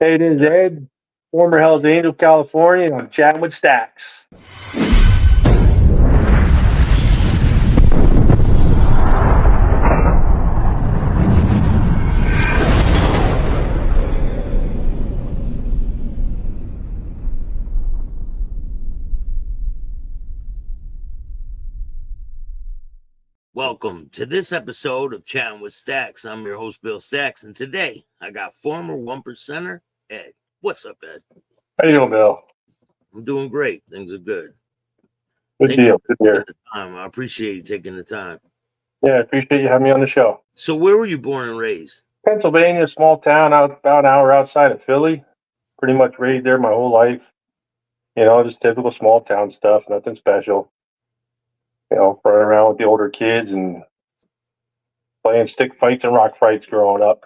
Hey, this is Ed, former Hells Angel, California, and I'm chatting with Staxx. Welcome to this episode of Chatting with Staxx. I'm your host, Bill Staxx, and today I got former 1%er, Ed. What's up, Ed? How you doing, Bill? I'm doing great. Things are good. Good Thank you deal. for Good taking here. the time. I appreciate you taking the time. Yeah, I appreciate you having me on the show. So where were you born and raised? Pennsylvania, small town out about an hour outside of Philly. Pretty much raised there my whole life. Just typical small town stuff, nothing special. Running around with the older kids and playing stick fights and rock fights growing up.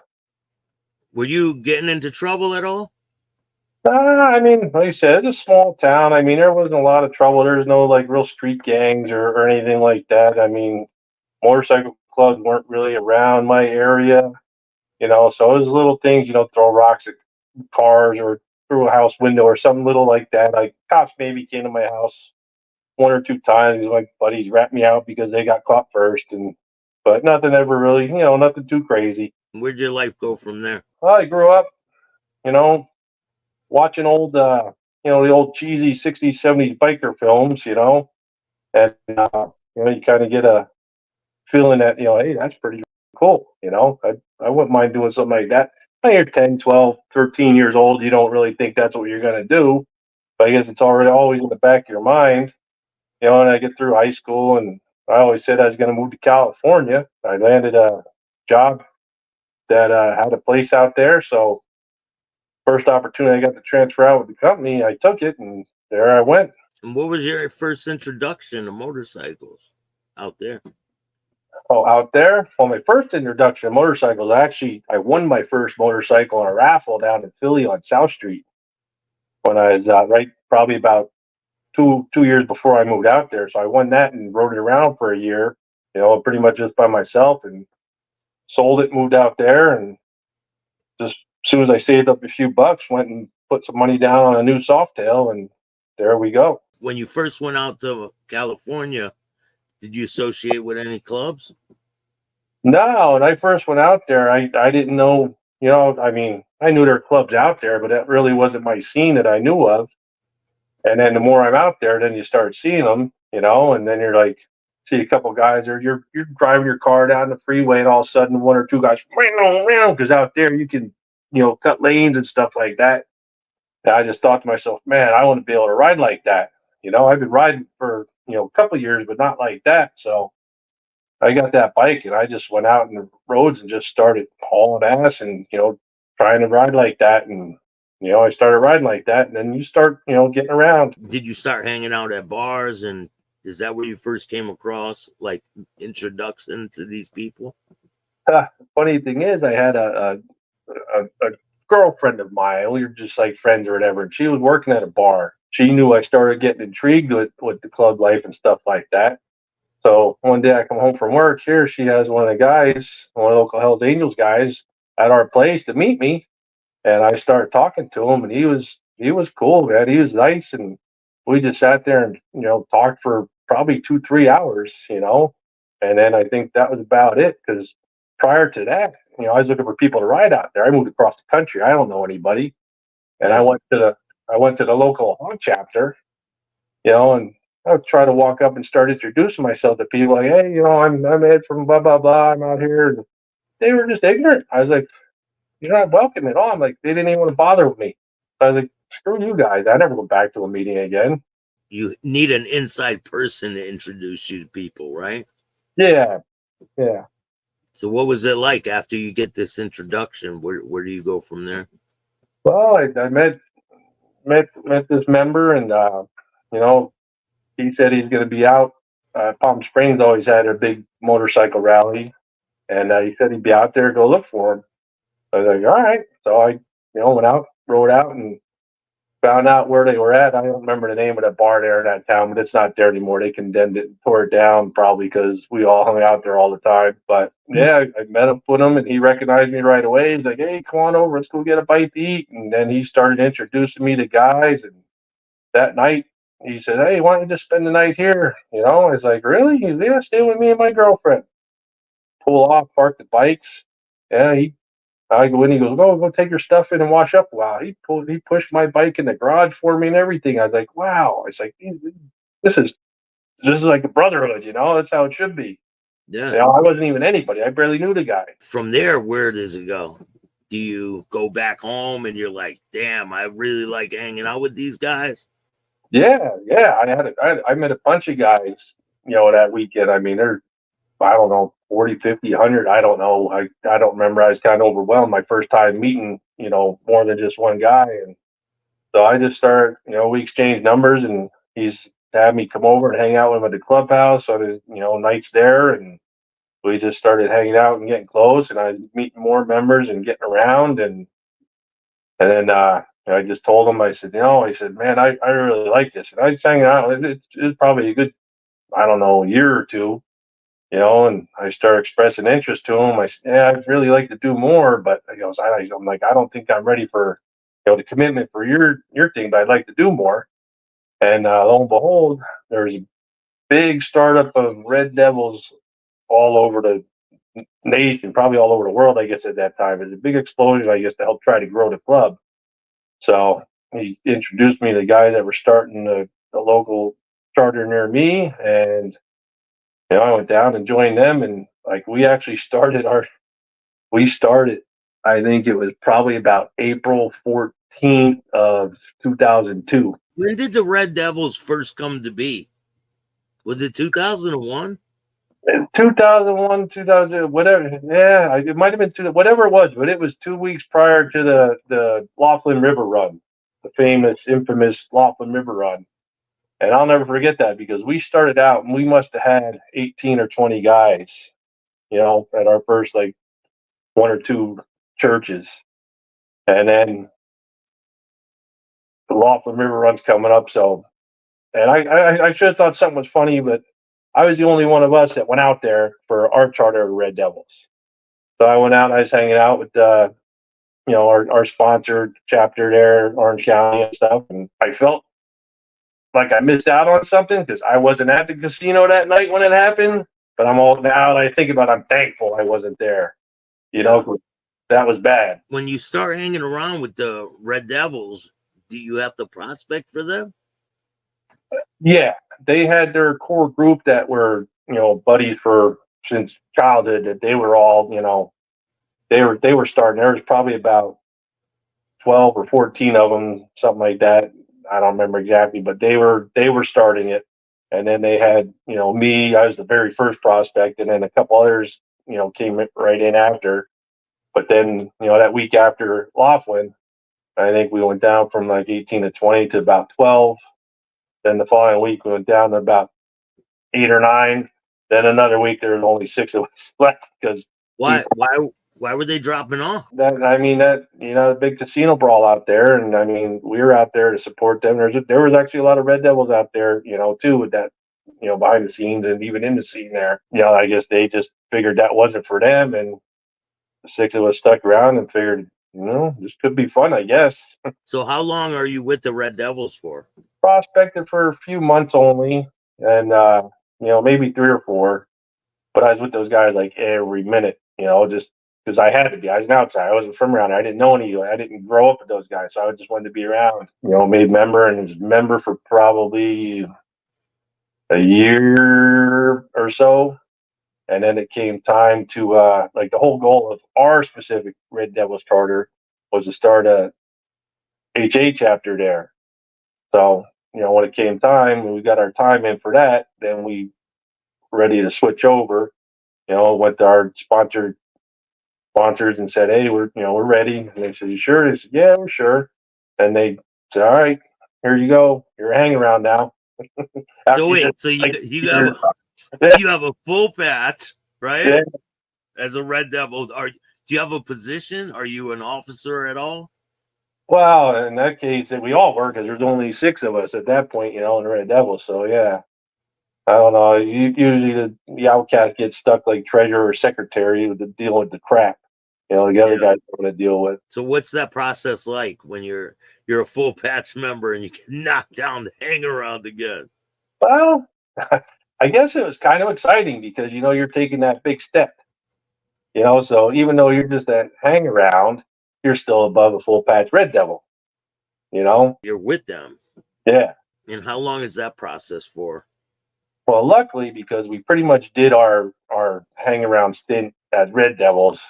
Were you getting into trouble at all? Like I said, it's a small town. There wasn't a lot of trouble. There's no like real street gangs or anything like that. Motorcycle clubs weren't really around my area. So it was little things, throw rocks at cars or through a house window or something little like that. Like cops maybe came to my house one or two times. My buddies rapped me out because they got caught first, but nothing ever really, nothing too crazy. Where'd your life go from there? Well, I grew up, you know, watching the old cheesy '60s, '70s biker films, and you kind of get a feeling that hey, that's pretty cool. I wouldn't mind doing something like that. When you're 10, 12, 13 years old, you don't really think that's what you're going to do. But I guess it's already always in the back of your mind. And I get through high school, and I always said I was going to move to California. I landed a job that had a place out there. So first opportunity I got to transfer out with the company, I took it, and there I went. And what was your first introduction to motorcycles out there? Oh, out there? Well, my first introduction to motorcycles, actually, I won my first motorcycle in a raffle down in Philly on South Street when I was probably about two years before I moved out there. So I won that and rode it around for a year, pretty much just by myself, and sold it, moved out there, and just as soon as I saved up a few bucks, went and put some money down on a new Softail, and there we go. When you first went out to California, did you associate with any clubs? No, when I first went out there, I didn't know, I knew there were clubs out there, but that really wasn't my scene that I knew of. And then the more I'm out there, then you start seeing them, and then you're like, see a couple guys, or you're driving your car down the freeway, and all of a sudden one or two guys, because out there you can, cut lanes and stuff like that. And I just thought to myself, man, I want to be able to ride like that. I've been riding for a couple of years, but not like that. So I got that bike, and I just went out in the roads and just started hauling ass and trying to ride like that. And I started riding like that, and then you start getting around. Did you start hanging out at bars, and is that where you first came across like introduction to these people? Funny thing is, I had a girlfriend of mine. We were just like friends or whatever, and she was working at a bar. She knew I started getting intrigued with the club life and stuff like that. So one day I come home from work. Here she has one of the guys, one of the local Hells Angels guys, at our place to meet me, and I started talking to him, and he was cool, man. He was nice, and we just sat there and talked for probably 2 3 hours, and then I think that was about it because prior to that, I was looking for people to ride out there. I moved across the country. I don't know anybody, and I went to the local hog chapter, and I would try to walk up and start introducing myself to people like, hey, I'm Ed from blah blah blah. I'm out here, and they were just ignorant. I was like, you're not welcome at all. I'm like, they didn't even want to bother with me. So I was like, screw you guys. I never go back to a meeting again. You need an inside person to introduce you to people, right? Yeah, yeah. So what was it like after you get this introduction? Where do you go from there? Well, I met this member, and you know, he said he's going to be out. Palm Springs always had a big motorcycle rally, and he said he'd be out there. Go look for him. I was like, all right. So I, went out, rode out, and found out where they were at. I don't remember the name of the bar there in that town, but it's not there anymore. They condemned it and tore it down probably because we all hung out there all the time. But yeah, I met up with him and he recognized me right away. He's like, "Hey, come on over. Let's go get a bite to eat." And then he started introducing me to guys. And that night, he said, "Hey, why don't you just spend the night here?" I was like, "Really?" He's like, "Yeah, stay with me and my girlfriend." Pull off, park the bikes. Yeah, I go in. He goes, "Go take your stuff in and wash up." Wow, he pushed my bike in the garage for me and everything. I was like, "Wow!" I was like, "This is this is like a brotherhood, That's how it should be." Yeah. I wasn't even anybody. I barely knew the guy. From there, where does it go? Do you go back home and you're like, damn, I really like hanging out with these guys? Yeah, yeah. I met a bunch of guys, that weekend. I mean, they're I don't know, 40, 50, 100. I don't know. I don't remember. I was kind of overwhelmed my first time meeting, more than just one guy. And so I just started, we exchanged numbers and he's had me come over and hang out with him at the clubhouse on his, nights there. And we just started hanging out and getting close and I meeting more members and getting around. And then I just told him, I said, I said, "Man, I really like this." And I was hanging out. It was probably a good, I don't know, a year or two, and I started expressing interest to him. I said, "Yeah, I'd really like to do more," but I'm like, "I don't think I'm ready for, the commitment for your thing, but I'd like to do more." And lo and behold, there's a big startup of Red Devils all over the nation, probably all over the world, I guess, at that time. It's a big explosion, I guess, to help try to grow the club. So he introduced me to the guys that were starting the local charter near me, and I went down and joined them, and like we started. I think it was probably about April 14th of 2002. When did the Red Devils first come to be? Was it 2001? 2001, 2000, whatever. Yeah, it might have been whatever it was, but it was 2 weeks prior to the Laughlin River Run, the famous, infamous Laughlin River Run. And I'll never forget that because we started out and we must have had 18 or 20 guys, at our first like one or two churches. And then the Laughlin River Run's coming up. So, and I should have thought something was funny, but I was the only one of us that went out there for our charter of the Red Devils. So I went out and I was hanging out with, our sponsored chapter there, Orange County and stuff. And I felt like I missed out on something because I wasn't at the casino that night when it happened. But I'm all now that I think about it, I'm thankful I wasn't there. Yeah. That was bad. When you start hanging around with the Red Devils, do you have to prospect for them? Yeah, they had their core group that were, buddies for since childhood. That they were all, they were starting. There was probably about 12 or 14 of them, something like that. I don't remember exactly, but they were starting it. And then they had, me. I was the very first prospect, and then a couple others, came right in after. But then, that week after Laughlin, I think we went down from like 18 to 20 to about 12. Then the following week we went down to about 8 or 9. Then another week there was only 6 of us left because Why were they dropping off? the big casino brawl out there, and I mean we were out there to support them. There was actually a lot of Red Devils out there, too, with that, behind the scenes and even in the scene there. I guess they just figured that wasn't for them, and the 6 of us stuck around and figured, this could be fun, I guess. So how long are you with the Red Devils for? Prospected for a few months only, and maybe 3 or 4. But I was with those guys like every minute, just because I had to be. I was an outsider. I wasn't from around. I didn't know any. I didn't grow up with those guys, so I just wanted to be around. Made member and was member for probably a year or so, and then it came time to like the whole goal of our specific Red Devils charter was to start a HA chapter there. So when it came time, when we got our time in for that, then we were ready to switch over. Went to our sponsors and said, "Hey, we're ready." And they said, "You sure?" They said, "Yeah, we're sure." And they said, "All right, here you go. You're a hang around now." So wait, so you have a full patch, right? Yeah. As a Red Devil, do you have a position? Are you an officer at all? Well, in that case, we all were because there's only six of us at that point, in the Red Devils. So yeah, I don't know. Usually the outcast gets stuck like treasurer or secretary with the deal with the crap. The other Yeah. guys don't want to deal with. So what's that process like when you're a full patch member and you get knocked down to hang around again? Well, I guess it was kind of exciting because you're taking that big step. So even though you're just a hang around, you're still above a full patch Red Devil. You know, You're with them. yeah. And how long is that process for? Well, luckily, because we pretty much did our hang around stint at Red Devils,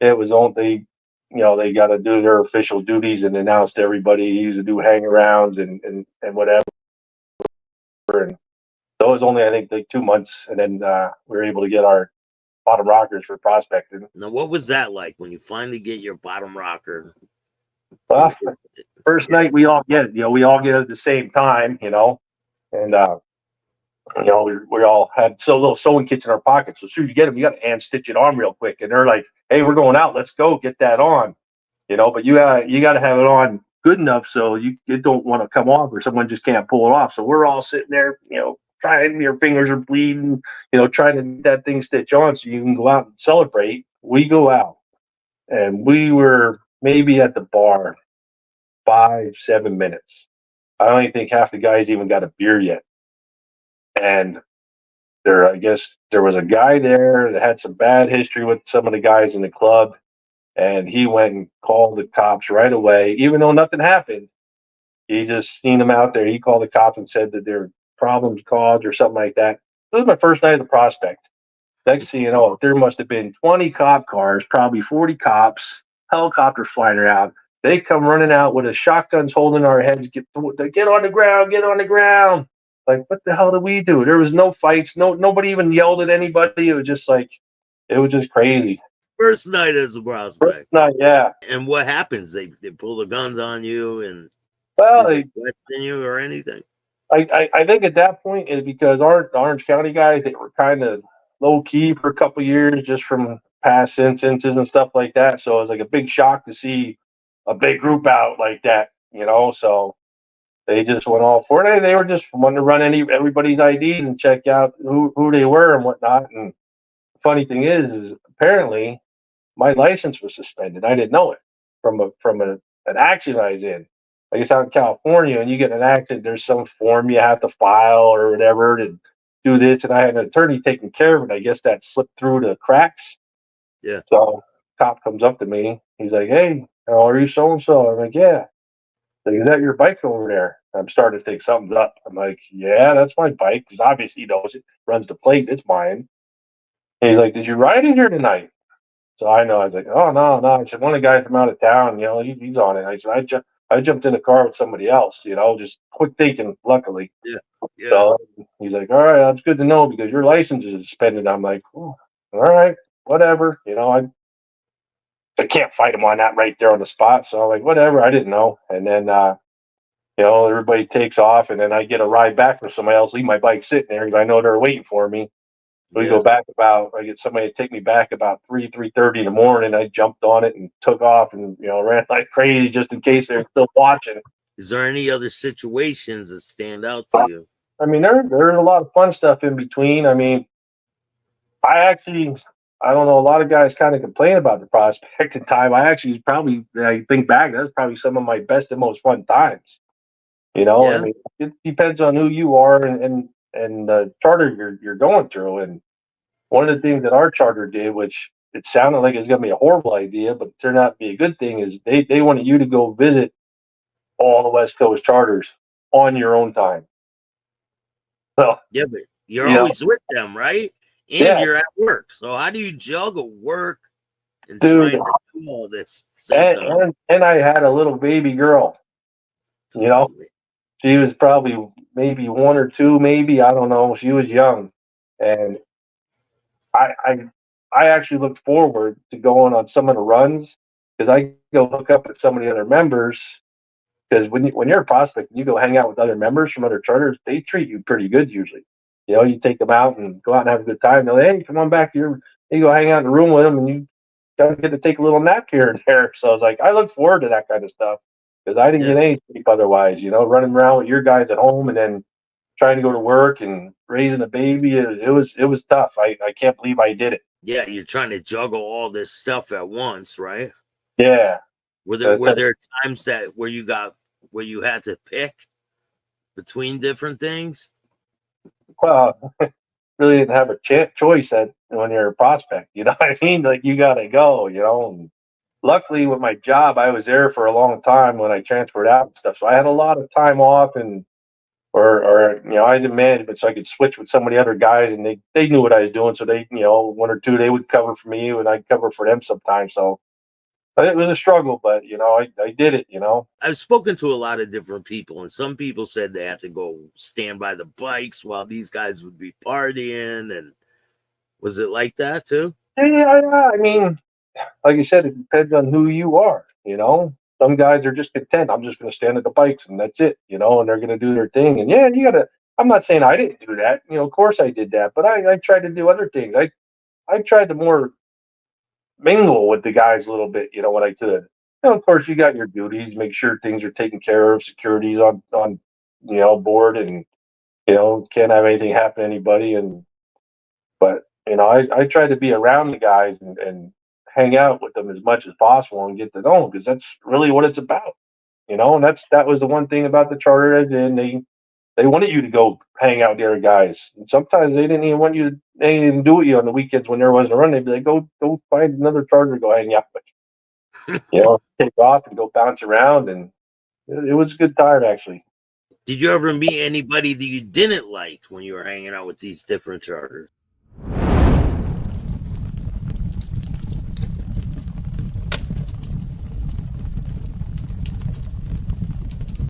it was only they got to do their official duties and announce to everybody he used to do hang arounds and whatever. And so it was only I think like 2 months, and then we were able to get our bottom rockers for prospecting. Now, what was that like when you finally get your bottom rocker? Well, And first yeah, night we all get it. We all get it at the same time. And we all had so little sewing kits in our pockets. So as soon as you get them, you got to hand stitch it on real quick. And they're like, "Hey, we're going out. Let's go get that on." But you got to have it on good enough so you don't want to come off or someone just can't pull it off. So we're all sitting there, trying. Your fingers are bleeding, trying to get that thing stitch on so you can go out and celebrate. We go out, and we were maybe at the bar 5, 7 minutes. I don't even think half the guys even got a beer yet, and I guess there was a guy there that had some bad history with some of the guys in the club, and he went and called the cops right away, even though nothing happened. He just seen them out there. He called the cops and said that there were problems caused or something like that. This was my first night of the prospect. Next thing you know, there must have been 20 cop cars, probably 40 cops, helicopters flying around. They come running out with a shotguns holding our heads. Get on the ground, get on the ground. Like, what the hell did we do? There was no fights. Nobody even yelled at anybody. It was just crazy. first night as a First prospect. night, yeah. And what happens? They pull the guns on you and Well, do they question you or anything? I think at that point is because our Orange County guys, they were kind of low key for a couple of years just from past instances and stuff like that. So it was like a big shock to see a big group out like that. So they just went all for it. They were just wanting to run everybody's IDs and check out who they were and whatnot. And the funny thing is apparently my license was suspended. I didn't know it from an accident I was in. I guess out in California, and you get in an accident, there's some form you have to file or whatever to do this. And I had an attorney taking care of it. I guess that slipped through the cracks. Yeah. So cop comes up to me. He's like, "Hey, are you so and so?" I'm like, "Yeah." Like, "Is that your bike over there?" I'm starting to think something's up. I'm like, "Yeah, that's my bike." Because obviously he knows it, runs the plate. It's mine. And he's like, "Did you ride in here tonight?" So I know. I was like, "Oh, no, no." I said, "One of the guys from out of town, he's on it." I said, I jumped in the car with somebody else, just quick thinking, luckily. Yeah. Yeah. So he's like, "All right, that's good to know because your license is suspended." I'm like, "Oh, all right, whatever." I can't fight him on that right there on the spot. So I'm like, whatever. I didn't know. And then, everybody takes off, and then I get a ride back from somebody else, leave my bike sitting there because I know they're waiting for me. We Yeah. go back I get somebody to take me back about 3:30 in the morning. I jumped on it and took off and, ran like crazy just in case they're still watching. Is there any other situations that stand out to you? I mean, there's a lot of fun stuff in between. I mean, I actually, I don't know, a lot of guys kind of complain about the prospecting time. I think back, that's probably some of my best and most fun times. I Yeah. mean, it depends on who you are and the charter you're going through. And one of the things that our charter did, which it sounded like it's going to be a horrible idea, but it turned out to be a good thing, is they wanted you to go visit all the West Coast charters on your own time. So, Yeah, but you're you know, always with them, right? And yeah, you're at work. So how do you juggle work and dude. trying to do all this at the same And, time? and I had a little baby girl, you Oh, know, she was probably maybe one or two, maybe, I don't know. She was young. And I, I, I actually looked forward to going on some of the runs because I go look up at some of the other members. Because when you're a prospect and you go hang out with other members from other charters, they treat you pretty good usually. You take them out and go out and have a good time. They're like, "Hey, come on back here." You go hang out in the room with them, and you kind of get to take a little nap here and there. So I was like, I look forward to that kind of stuff. because I didn't Yeah. get any sleep otherwise. You know, running around with your guys at home and then trying to go to work and raising a baby. It was tough. I can't believe I did it. Yeah, you're trying to juggle all this stuff at once, right? Yeah. Were there That's were it. there times that where you had to pick between different things? Well, really didn't have a choice when you're a prospect. You know what I mean? Like you got to go. You know. And luckily, with my job, I was there for a long time when I transferred out and stuff. So I had a lot of time off and or I was in management, so I could switch with some of the other guys, and they knew what I was doing. So they, one or two they would cover for me, and I'd cover for them sometimes. So but it was a struggle, but I did it. I've spoken to a lot of different people, and some people said they had to go stand by the bikes while these guys would be partying. And was it like that too? Yeah, I mean, like you said, it depends on who you are. Some guys are just content. I'm just going to stand at the bikes and that's it. And they're going to do their thing. And yeah, you got to. I'm not saying I didn't do that. Of course I did that, but I tried to do other things. I tried to more mingle with the guys a little bit. When I could. Of course, you got your duties. Make sure things are taken care of. Security's on board, and can't have anything happen to anybody. But I try to be around the guys and hang out with them as much as possible and get to know them because that's really what it's about. And that was the one thing about the charter as in they wanted you to go hang out with the other guys. And sometimes they didn't even want you to they didn't even do it on the weekends when there wasn't a run. They'd be like, go find another charter to go hang out with. Take off and go bounce around and it was a good time actually. Did you ever meet anybody that you didn't like when you were hanging out with these different charters?